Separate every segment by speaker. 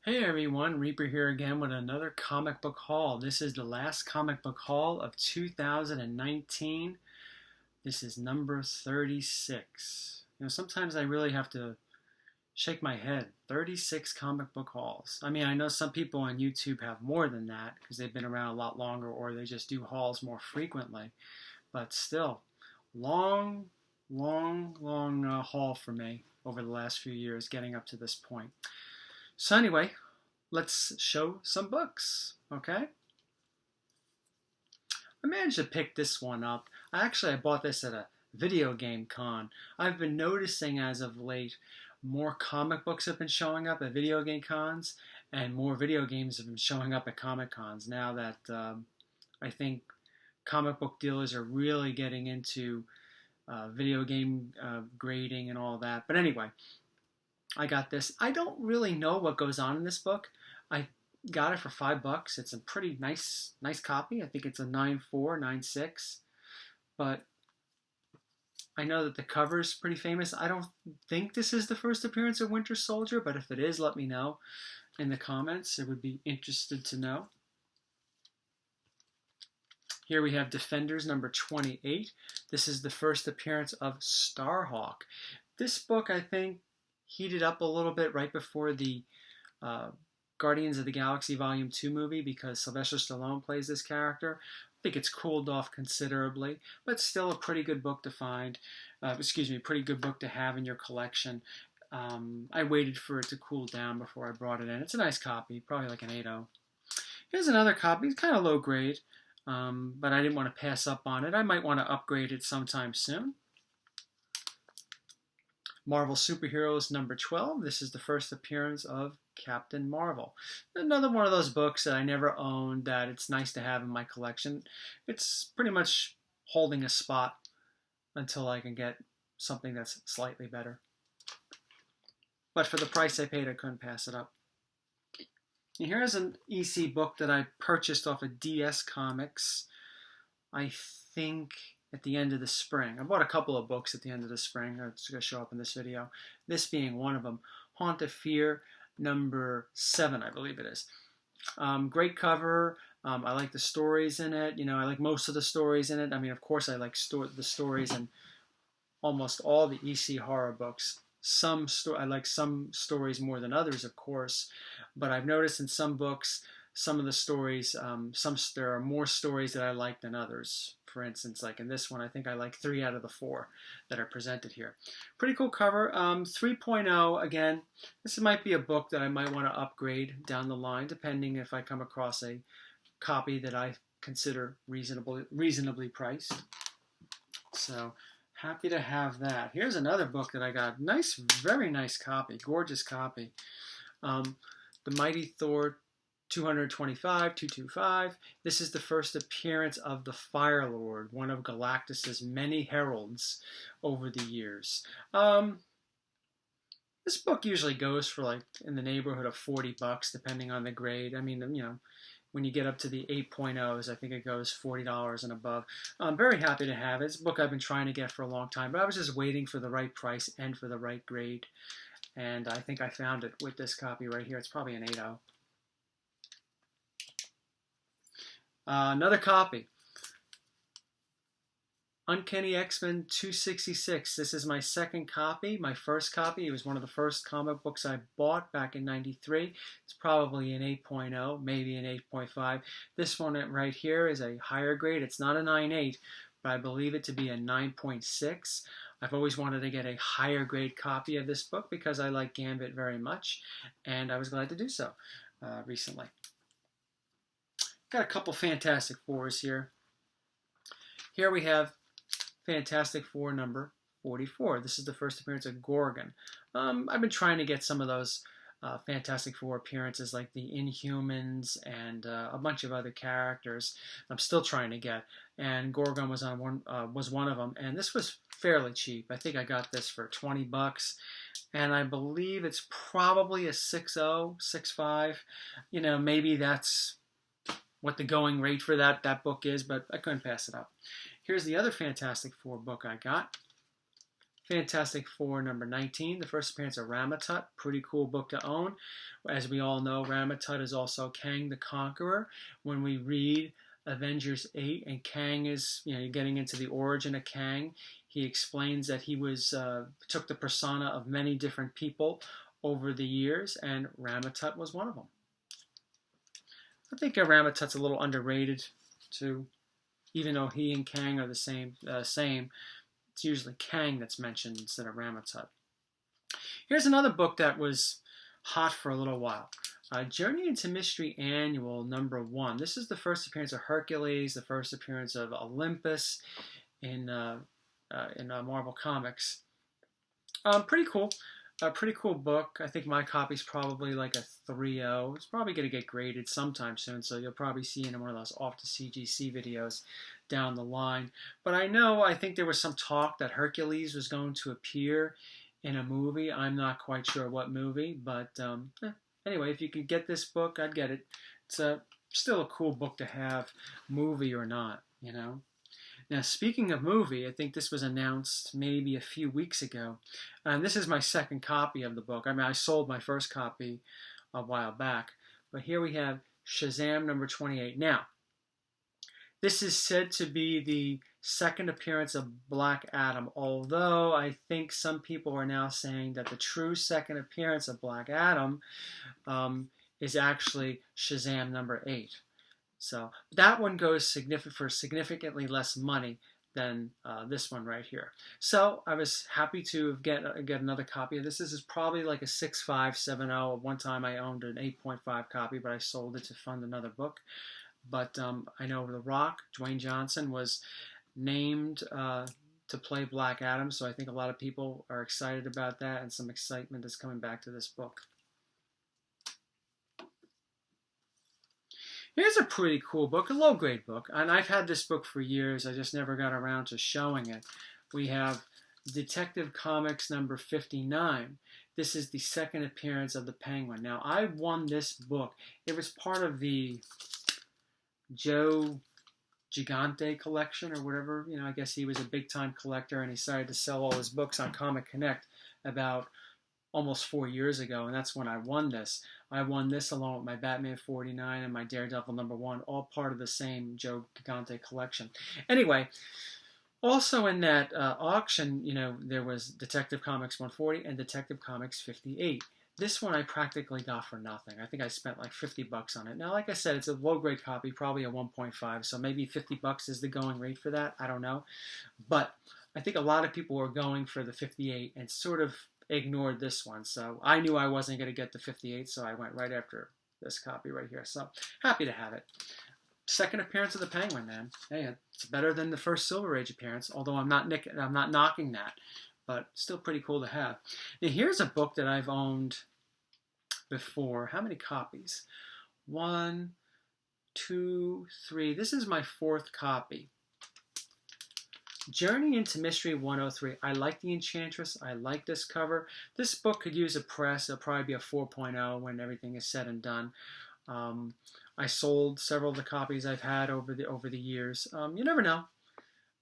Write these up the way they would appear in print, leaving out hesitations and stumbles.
Speaker 1: Hey everyone, Reaper here again with another comic book haul. This is the last comic book haul of 2019. This is number 36. Sometimes I really have to shake my head. 36 comic book hauls. I mean, I know some people on YouTube have more than that because they've been around a lot longer or they just do hauls more frequently. But still, long, long haul for me over the last few years getting up to this point. So anyway, let's show some books, okay? I managed to pick this one up. I bought this at a video game con. I've been noticing as of late more comic books have been showing up at video game cons and more video games have been showing up at comic cons now that I think comic book dealers are really getting into video game grading and all that. But anyway, I got this. I don't really know what goes on in this book. I got it for $5. It's a pretty nice copy. I think it's a 9.4, 9.6. But I know that the cover is pretty famous. I don't think this is the first appearance of Winter Soldier, but if it is, let me know in the comments. I would be interested to know. Here we have Defenders number 28. This is the first appearance of Starhawk. This book, I think, heated up a little bit right before the Guardians of the Galaxy Volume 2 movie because Sylvester Stallone plays this character. I think it's cooled off considerably, but still a pretty good book to find. Pretty good book to have in your collection. I waited for it to cool down before I brought it in. It's a nice copy, probably like an 8.0. Here's another copy. It's kind of low grade, but I didn't want to pass up on it. I might want to upgrade it sometime soon. Marvel Superheroes number 12. This is the first appearance of Captain Marvel. Another one of those books that I never owned that it's nice to have in my collection. It's pretty much holding a spot until I can get something that's slightly better. But for the price I paid, I couldn't pass it up. And here's an EC book that I purchased off of DS Comics. I think at the end of the spring. I bought a couple of books at the end of the spring. It's going to show up in this video. This being one of them. Haunt of Fear, number 7, I believe it is. Great cover. I like the stories in it. I like most of the stories in it. I mean, of course, I like the stories in almost all the EC horror books. I like some stories more than others, of course. But I've noticed in some books, some of the stories, there are more stories that I like than others. For instance, like in this one, I think I like 3 out of the 4 that are presented here. Pretty cool cover. 3.0, again, this might be a book that I might want to upgrade down the line, depending if I come across a copy that I consider reasonably priced. So, happy to have that. Here's another book that I got. Nice, very nice copy. Gorgeous copy. The Mighty Thor 225. This is the first appearance of the Fire Lord, one of Galactus's many heralds over the years. This book usually goes for like in the neighborhood of $40, depending on the grade. I mean, when you get up to the 8.0s, I think it goes $40 and above. I'm very happy to have it. It's a book I've been trying to get for a long time, but I was just waiting for the right price and for the right grade. And I think I found it with this copy right here. It's probably an 8.0. Another copy. Uncanny XMen 266. This is my second copy. My first copy, it was one of the first comic books I bought back in '93. It's probably an 8.0, maybe an 8.5. This one right here is a higher grade. It's not a 9.8, but I believe it to be a 9.6. I've always wanted to get a higher grade copy of this book because I like Gambit very much, and I was glad to do so recently. Got a couple Fantastic Fours here. Here we have Fantastic Four number 44. This is the first appearance of Gorgon. I've been trying to get some of those Fantastic Four appearances like the Inhumans and a bunch of other characters I'm still trying to get. And Gorgon was one of them. And this was fairly cheap. I think I got this for $20. And I believe it's probably a 6.0, 6.5. Maybe that's what the going rate for that book is, but I couldn't pass it up. Here's the other Fantastic Four book I got. Fantastic Four number 19, the first appearance of Ramatut. Pretty cool book to own. As we all know, Ramatut is also Kang the Conqueror. When we read Avengers 8 and Kang is, getting into the origin of Kang, he explains that he took the persona of many different people over the years, and Ramatut was one of them. I think Ramatut's a little underrated too, even though he and Kang are the same. It's usually Kang that's mentioned instead of Ramatut. Here's another book that was hot for a little while. Journey into Mystery Annual number 1. This is the first appearance of Hercules, the first appearance of Olympus in Marvel Comics. Pretty cool. A pretty cool book. I think my copy's probably like a 3.0. It's probably going to get graded sometime soon, so you'll probably see it in one of those off to CGC videos down the line. But I think there was some talk that Hercules was going to appear in a movie. I'm not quite sure what movie, but anyway, if you could get this book, I'd get it. It's still a cool book to have, movie or not, Now, speaking of movie, I think this was announced maybe a few weeks ago. And this is my second copy of the book. I sold my first copy a while back. But here we have Shazam number 28. Now, this is said to be the second appearance of Black Adam, although I think some people are now saying that the true second appearance of Black Adam is actually Shazam number 8. So that one goes for significantly less money than this one right here. So I was happy to get another copy of this. This is probably like a 6.5, 7.0. At one time I owned an 8.5 copy, but I sold it to fund another book. But I know The Rock, Dwayne Johnson, was named to play Black Adam, so I think a lot of people are excited about that, and some excitement is coming back to this book. Here's a pretty cool book, a low-grade book, and I've had this book for years. I just never got around to showing it. We have Detective Comics number 59. This is the second appearance of the Penguin. Now, I won this book. It was part of the Joe Gigante collection or whatever. I guess he was a big-time collector, and he decided to sell all his books on Comic Connect about almost 4 years ago, and that's when I won this. I won this along with my Batman 49 and my Daredevil number 1, all part of the same Joe Gigante collection. Anyway, also in that auction, there was Detective Comics 140 and Detective Comics 58. This one I practically got for nothing. I think I spent like $50 on it. Now, like I said, it's a low-grade copy, probably a 1.5, so maybe $50 is the going rate for that. I don't know. But I think a lot of people were going for the 58 and sort of ignored this one. So I knew I wasn't going to get the 58, so I went right after this copy right here. So happy to have it. Second appearance of the Penguin, man. Hey, it's better than the first Silver Age appearance, although I'm not knocking that, but still pretty cool to have. Now here's a book that I've owned before. How many copies? 1, 2, 3. This is my 4th copy. Journey into Mystery 103. I like the Enchantress. I like this cover. This book could use a press. It'll probably be a 4.0 when everything is said and done. I sold several of the copies I've had over the years. You never know.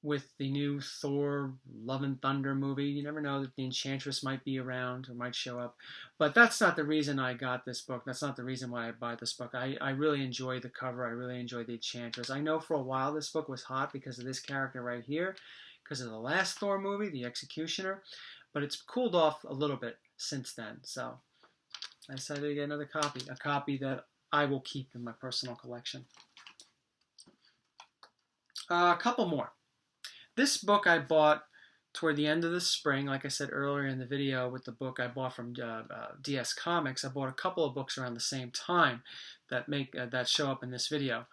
Speaker 1: With the new Thor Love and Thunder movie, you never know that the Enchantress might be around or might show up. But that's not the reason I got this book. That's not the reason why I buy this book. I really enjoy the cover. I really enjoy the Enchantress. I know for a while this book was hot because of this character right here, because of the last Thor movie, The Executioner. But it's cooled off a little bit since then. So I decided to get another copy, a copy that I will keep in my personal collection. A couple more. This book I bought toward the end of the spring, like I said earlier in the video with the book I bought from DS Comics. I bought a couple of books around the same time that show up in this video.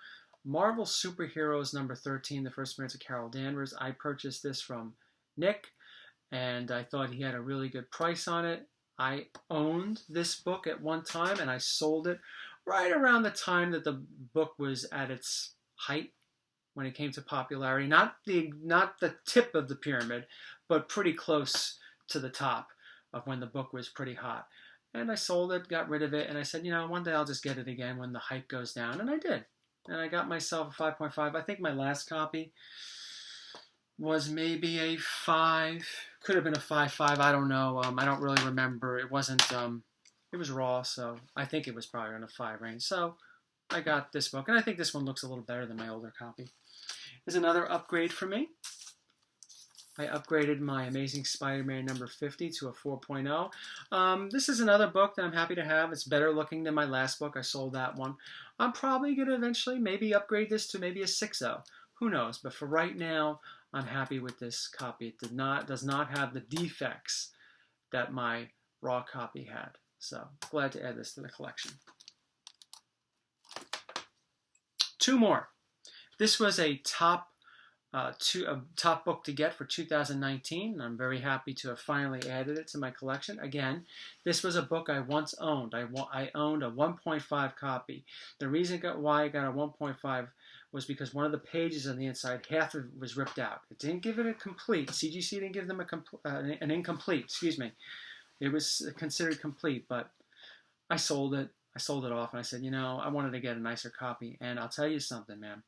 Speaker 1: Marvel Superheroes number 13, the first appearance of Carol Danvers. I purchased this from Nick, and I thought he had a really good price on it. I owned this book at one time, and I sold it right around the time that the book was at its height. When it came to popularity, not the tip of the pyramid, but pretty close to the top of when the book was pretty hot. And I sold it, got rid of it, and I said, one day I'll just get it again when the hype goes down, and I did. And I got myself a 5.5. I think my last copy was maybe a 5. Could have been a 5.5. I don't know. I don't really remember. It wasn't. It was raw, so I think it was probably in a 5 range. So I got this book, and I think this one looks a little better than my older copy. Is another upgrade for me. I upgraded my Amazing Spider-Man number 50 to a 4.0. This is another book that I'm happy to have. It's better looking than my last book. I sold that one. I'm probably going to eventually maybe upgrade this to maybe a 6.0. Who knows? But for right now, I'm happy with this copy. It does not have the defects that my raw copy had. So glad to add this to the collection. 2 more. This was a top book to get for 2019. And I'm very happy to have finally added it to my collection. Again, this was a book I once owned. I owned a 1.5 copy. The reason why I got a 1.5 was because one of the pages on the inside, half of it was ripped out. It didn't give it a complete. CGC didn't give them an incomplete. Excuse me. It was considered complete, but I sold it. I sold it off, and I said, I wanted to get a nicer copy. And I'll tell you something, man.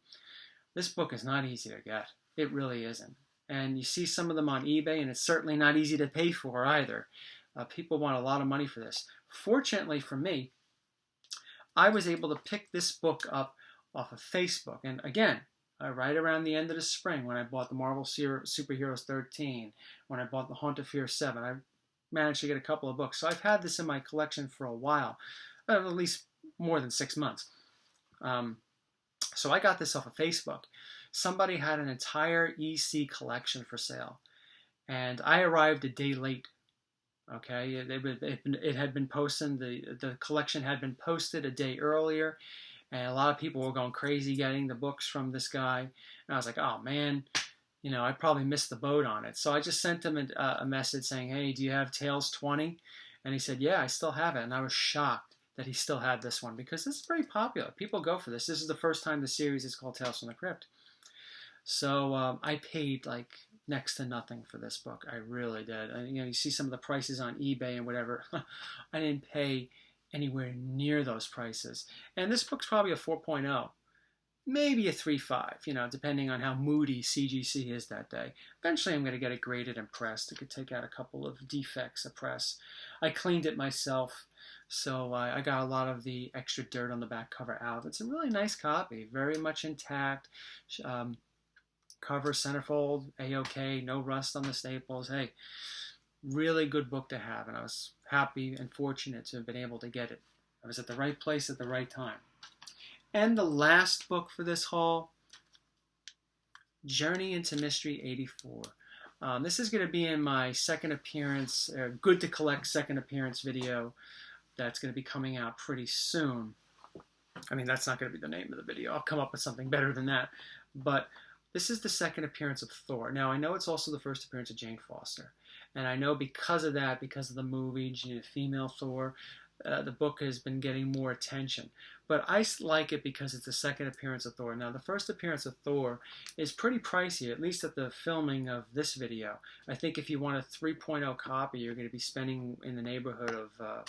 Speaker 1: This book is not easy to get. It really isn't. And you see some of them on eBay, and it's certainly not easy to pay for either. People want a lot of money for this. Fortunately for me, I was able to pick this book up off of Facebook. And again, right around the end of the spring, when I bought the Marvel Superheroes 13, when I bought the Haunt of Fear 7, I managed to get a couple of books. So I've had this in my collection for a while, at least more than 6 months. So I got this off of Facebook. Somebody had an entire EC collection for sale, and I arrived a day late. Okay, it had been posted. The collection had been posted a day earlier, and a lot of people were going crazy getting the books from this guy. And I was like, oh man, I probably missed the boat on it. So I just sent him a message saying, hey, do you have Tales 20? And he said, yeah, I still have it. And I was shocked that he still had this one because this is very popular. People go for this. This is the first time the series is called Tales from the Crypt. So I paid like next to nothing for this book. I really did. You see some of the prices on eBay and whatever. I didn't pay anywhere near those prices. And this book's probably a 4.0. Maybe a 3.5, depending on how moody CGC is that day. Eventually I'm going to get it graded and pressed. It could take out a couple of defects of press. I cleaned it myself, so I got a lot of the extra dirt on the back cover out. It's a really nice copy, very much intact. Cover, centerfold, A-OK, no rust on the staples. Hey, really good book to have, and I was happy and fortunate to have been able to get it. I was at the right place at the right time. And the last book for this haul, Journey into Mystery 84. This is going to be in my second appearance, Good to Collect second appearance video that's going to be coming out pretty soon. I mean, that's not going to be the name of the video. I'll come up with something better than that. But this is the second appearance of Thor. Now, I know it's also the first appearance of Jane Foster. And I know because of that, because of the movie, female Thor, the book has been getting more attention. But I like it because it's the second appearance of Thor. Now, the first appearance of Thor is pretty pricey, at least at the filming of this video. I think if you want a 3.0 copy, you're going to be spending in the neighborhood of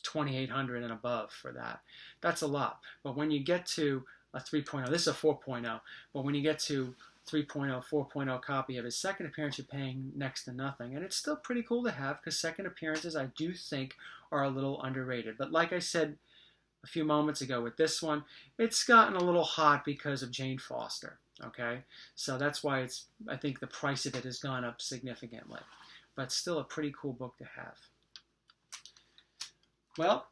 Speaker 1: $2,800 and above for that. That's a lot. But when you get to a 3.0, this is a 4.0, but when you get to 3.0, 4.0 copy of his second appearance, you're paying next to nothing. And it's still pretty cool to have because second appearances, I do think, are a little underrated. But like I said a few moments ago with this one, it's gotten a little hot because of Jane Foster. Okay? So that's why I think the price of it has gone up significantly. But still a pretty cool book to have. Well,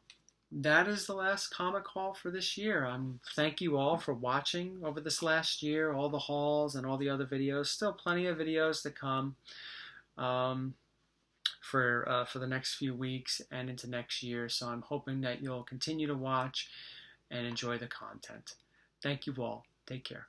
Speaker 1: that is the last comic haul for this year. Thank you all for watching over this last year, all the hauls and all the other videos. Still plenty of videos to come for the next few weeks and into next year. So I'm hoping that you'll continue to watch and enjoy the content. Thank you all. Take care.